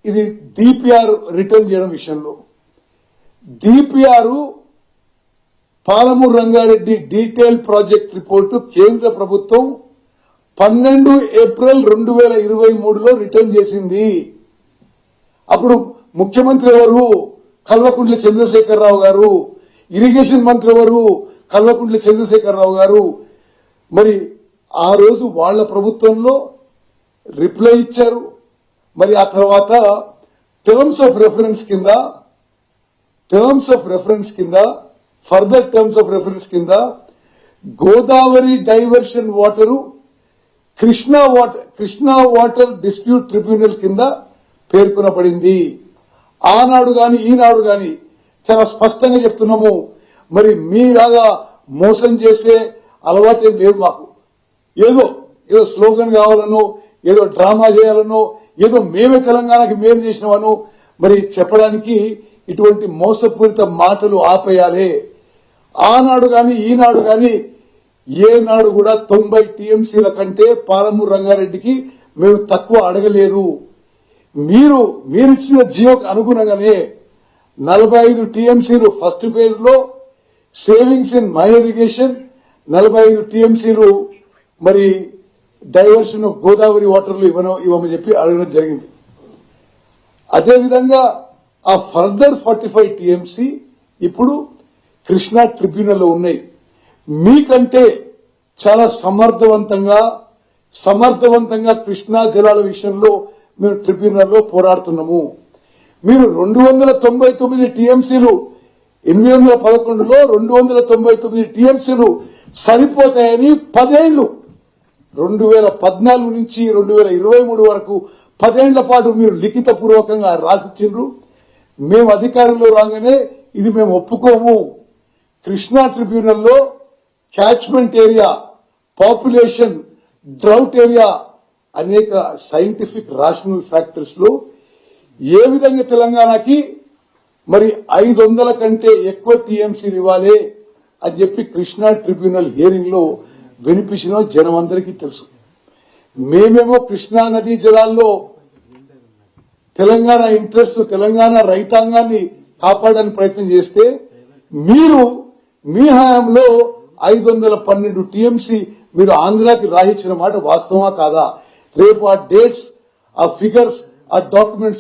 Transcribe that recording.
ఇది DPR return చేయడం విషయంలో DPR Palamuru Rangareddy detail project report కేంద్ర ప్రభుత్వం 12 ఏప్రిల్ 2023లో రిటర్న్ చేసింది. అప్పుడు ముఖ్యమంత్రి ఎవరు? కల్వకుంట్ల చంద్రశేఖరరావు గారు. ఇరిగేషన్ మంత్రి ఎవరు? కల్వకుంట్ల చంద్రశేఖరరావు గారు. మరి ఆ రోజు వాళ్ల ప్రభుత్వంలో రిప్లై ఇచ్చారు. మరి ఆ తర్వాత టర్మ్స్ ఆఫ్ రెఫరెన్స్ కింద ఫర్దర్ టర్మ్స్ ఆఫ్ రెఫరెన్స్ కింద Godavari diversion water Krishna water dispute tribunal కింద పేర్కొనబడింది. ఆనాడు గాని ఈనాడు గాని చాలా స్పష్టంగా చెప్తున్నాము. మరి మీలాగా మోసం చేసే అలవాటు లేదు మాకు. ఏదో స్లోగన్ కావాలనో, ఏదో డ్రామా చేయాలనో, ఏదో మేమే తెలంగాణకి మేలు చేసినామనో మరి చెప్పడానికి ఇటువంటి మోసపూరిత మాటలు ఆపేయాలి. ఆనాడు గాని ఈనాడు గాని ఏనాడు కూడా 90 టీఎంసీల కంటే పాలమూరు రంగారెడ్డికి మేము తక్కువ అడగలేదు. మీరిచ్చిన జియోకు అనుగుణంగానే 45 టీఎంసీలు ఫస్ట్ ఫేజ్ లో సేవింగ్స్ ఇన్ మైనర్ ఇరిగేషన్, 45 టీఎంసీలు మరి డైవర్షన్ ఆఫ్ గోదావరి వాటర్లు ఇవ్వమని చెప్పి అడగడం జరిగింది. అదేవిధంగా ఆ ఫర్దర్ 45 టీఎంసీ ఇప్పుడు కృష్ణా ట్రిబ్యునల్ లో ఉన్నాయి. మీకంటే చాలా సమర్థవంతంగా కృష్ణా జలాల విషయంలో మేము ట్రిబ్యునల్లో పోరాడుతున్నాము. మీరు 299 టీఎంసీలు 811లో 299 టీఎంసీలు సరిపోతాయని 10 ఏళ్లు 2014 నుంచి 2023 వరకు 10 ఏళ్ల పాటు మీరు లిఖిత పూర్వకంగా రాసిచ్చిండ్రు. మేము అధికారంలో రాగానే ఇది మేము ఒప్పుకోము. కృష్ణా ట్రిబ్యునల్లో catchment area, population, drought area అనేక సైంటిఫిక్ రాషనల్ ఫ్యాక్టర్స్ లో ఏ విధంగా తెలంగాణకి మరి 500 కంటే ఎక్కువ టీఎంసీలు ఇవ్వాలి అని చెప్పి కృష్ణా ట్రిబ్యునల్ హియరింగ్ లో వినిపించిన జనం అందరికీ తెలుసు. మేమేమో కృష్ణా నదీ జలాల్లో తెలంగాణ ఇంట్రెస్ట్, తెలంగాణ రైతాంగాన్ని కాపాడడానికి ప్రయత్నం చేస్తే మీరు మీ హయాంలో 512 టీఎంసీ మీరు ఆంధ్రాకి రాయించిన మాట వాస్తవమా కాదా? రేపు ఆ డేట్స్, ఆ ఫిగర్స్, ఆ డాక్యుమెంట్స్